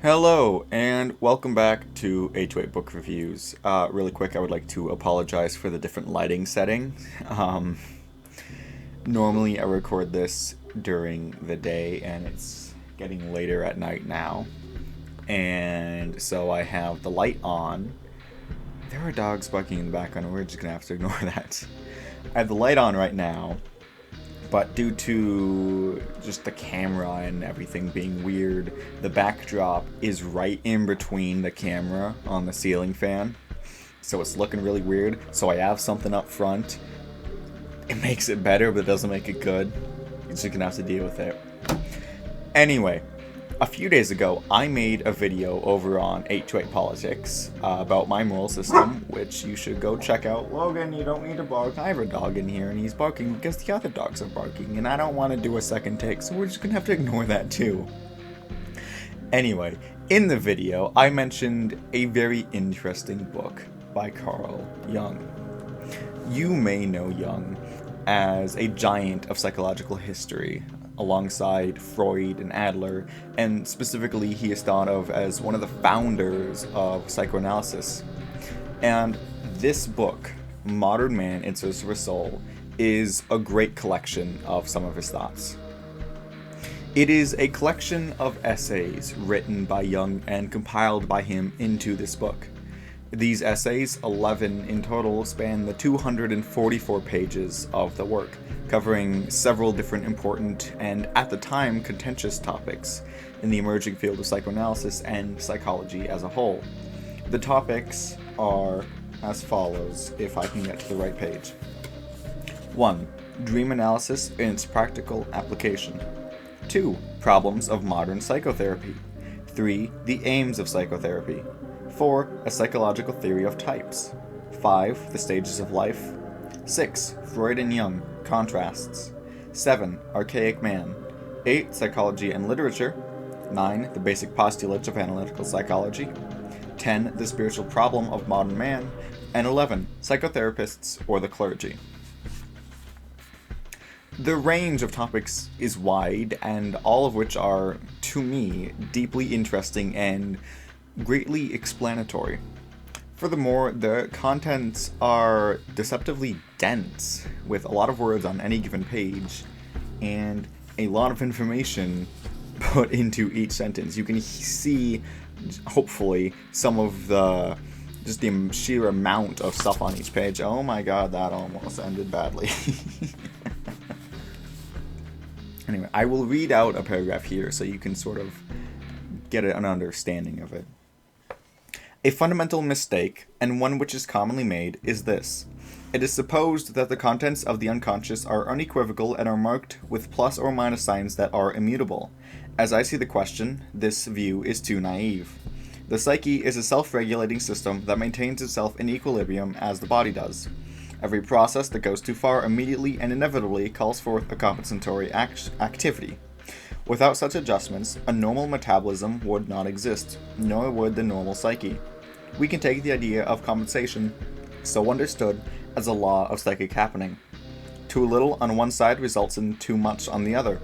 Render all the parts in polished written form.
Hello, and welcome back to H8 Book Reviews. Really quick, I would like to apologize for the different lighting setting. Um, Normally, I record this during the day, and it's getting later at night now. And so I have the light on. There are dogs barking in the background, and we're just gonna have to ignore that. I have the light on right now, but due to just the camera and everything being weird, the backdrop is right in between the camera on the ceiling fan. So it's looking really weird. So I have something up front. It makes it better, but it doesn't make it good. You're just gonna have to deal with it. Anyway, a few days ago, I made a video over on 828 Politics about my moral system, which you should go check out. Logan, you don't need to bark. I have a dog in here, and he's barking because the other dogs are barking, and I don't want to do a second take, so we're just gonna have to ignore that too. Anyway, in the video, I mentioned a very interesting book by Carl Jung. You may know Jung as a giant of psychological history, alongside Freud and Adler, and specifically he is thought of as one of the founders of psychoanalysis. And this book, Modern Man in Search of a Soul, is a great collection of some of his thoughts. It is a collection of essays written by Jung and compiled by him into this book. These essays, 11 in total, span the 244 pages of the work, covering several different important and, at the time, contentious topics in the emerging field of psychoanalysis and psychology as a whole. The topics are as follows, if I can get to the right page. 1. Dream analysis and its practical application. 2. Problems of modern psychotherapy. 3. The aims of psychotherapy. 4. A psychological theory of types. 5. The stages of life. 6. Freud and Jung, contrasts. 7. Archaic man. 8. Psychology and literature. 9. The basic postulates of analytical psychology. 10. The spiritual problem of modern man. And 11. Psychotherapists or the clergy. The range of topics is wide, and all of which are, to me, deeply interesting and greatly explanatory. Furthermore, the contents are deceptively dense, with a lot of words on any given page, and a lot of information put into each sentence. You can see, hopefully, some of the sheer amount of stuff on each page. Oh my god, that almost ended badly. Anyway, I will read out a paragraph here so you can sort of get an understanding of it. A fundamental mistake, and one which is commonly made, is this. It is supposed that the contents of the unconscious are unequivocal and are marked with plus or minus signs that are immutable. As I see the question, this view is too naive. The psyche is a self-regulating system that maintains itself in equilibrium as the body does. Every process that goes too far immediately and inevitably calls forth a compensatory activity. Without such adjustments, a normal metabolism would not exist, nor would the normal psyche. We can take the idea of compensation, so understood, as a law of psychic happening. Too little on one side results in too much on the other.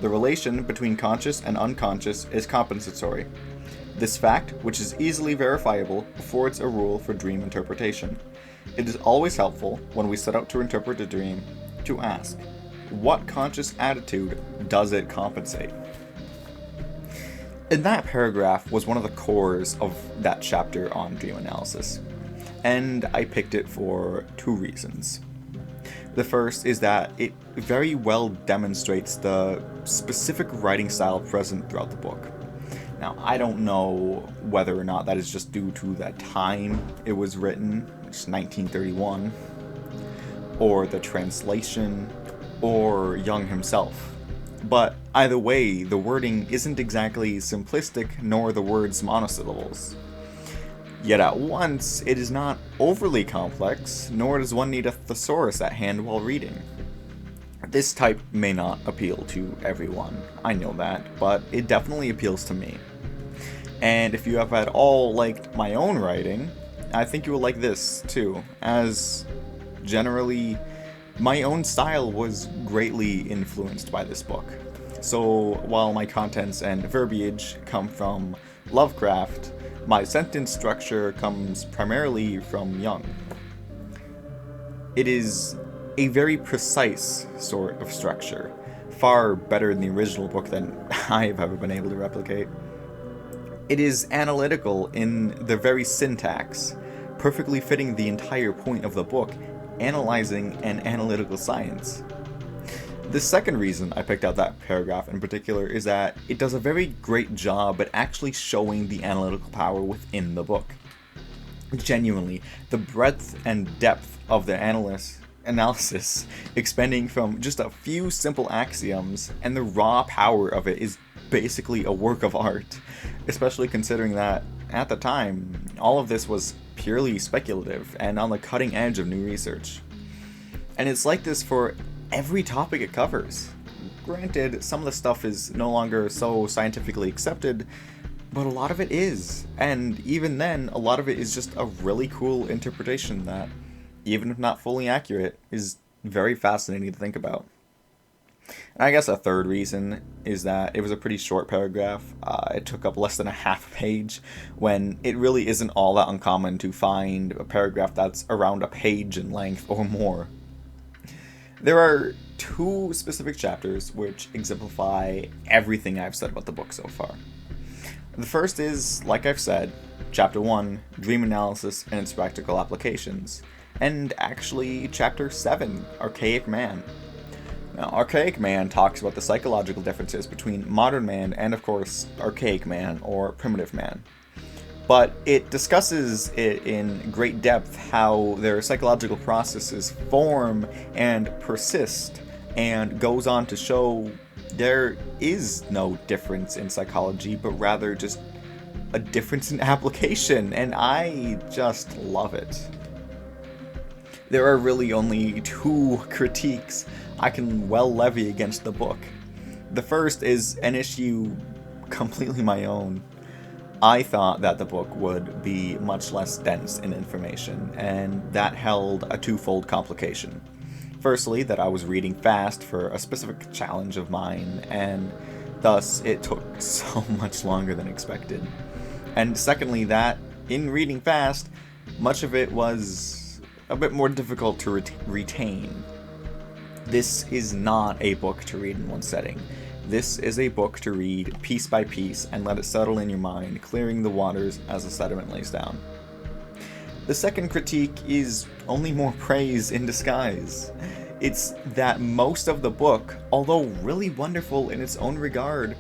The relation between conscious and unconscious is compensatory. This fact, which is easily verifiable, affords a rule for dream interpretation. It is always helpful, when we set out to interpret a dream, to ask, what conscious attitude does it compensate? And that paragraph was one of the cores of that chapter on dream analysis, and I picked it for two reasons. The first is that it very well demonstrates the specific writing style present throughout the book. Now, I don't know whether or not that is just due to the time it was written, which is 1931, or the translation, or Jung himself. But either way, the wording isn't exactly simplistic, nor the words monosyllables. Yet at once, it is not overly complex, nor does one need a thesaurus at hand while reading. This type may not appeal to everyone, I know that, but it definitely appeals to me. And if you have at all liked my own writing, I think you will like this too, as generally my own style was greatly influenced by this book. So while my contents and verbiage come from Lovecraft, my sentence structure comes primarily from Jung. It is a very precise sort of structure, far better than the original book than I've ever been able to replicate. It is analytical in the very syntax, perfectly fitting the entire point of the book, analyzing an analytical science. The second reason I picked out that paragraph in particular is that it does a very great job at actually showing the analytical power within the book. Genuinely, the breadth and depth of the analysis, expanding from just a few simple axioms, and the raw power of it is basically a work of art, especially considering that, at the time, all of this was purely speculative and on the cutting edge of new research. And it's like this for every topic it covers. Granted, some of the stuff is no longer so scientifically accepted, but a lot of it is. And even then, a lot of it is just a really cool interpretation that, even if not fully accurate, is very fascinating to think about. And I guess a third reason is that it was a pretty short paragraph. It took up less than a half page, when it really isn't all that uncommon to find a paragraph that's around a page in length or more. There are two specific chapters which exemplify everything I've said about the book so far. The first is, like I've said, Chapter 1, Dream Analysis and its Practical Applications, and actually Chapter 7, Archaic Man. Now, Archaic Man talks about the psychological differences between modern man and, of course, archaic man or primitive man. But it discusses it in great depth how their psychological processes form and persist, and goes on to show there is no difference in psychology, but rather just a difference in application, and I just love it. There are really only two critiques I can well levy against the book. The first is an issue completely my own. I thought that the book would be much less dense in information, and that held a twofold complication. Firstly, that I was reading fast for a specific challenge of mine, and thus it took so much longer than expected. And secondly, that in reading fast, much of it was a bit more difficult to retain. This is not a book to read in one setting. This is a book to read piece by piece and let it settle in your mind, clearing the waters as the sediment lays down. The second critique is only more praise in disguise. It's that most of the book, although really wonderful in its own regard,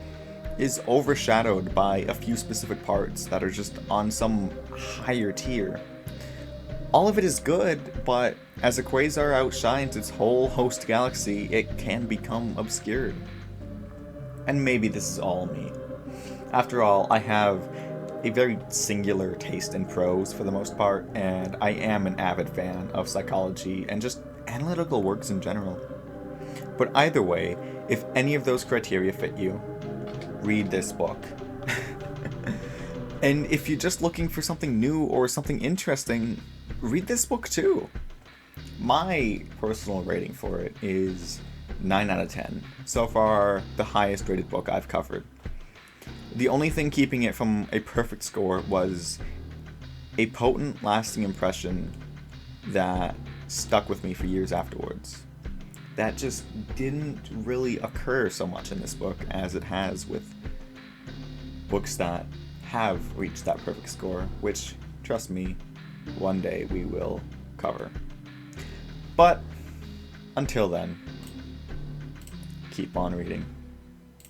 is overshadowed by a few specific parts that are just on some higher tier. All of it is good, but as a quasar outshines its whole host galaxy, it can become obscured. And maybe this is all me. After all, I have a very singular taste in prose for the most part, and I am an avid fan of psychology and just analytical works in general. But either way, if any of those criteria fit you, read this book. And if you're just looking for something new or something interesting, read this book too. My personal rating for it is 9 out of 10. So far, the highest rated book I've covered. The only thing keeping it from a perfect score was a potent, lasting impression that stuck with me for years afterwards. That just didn't really occur so much in this book as it has with books that have reached that perfect score, which, trust me, one day we will cover. But until then, keep on reading.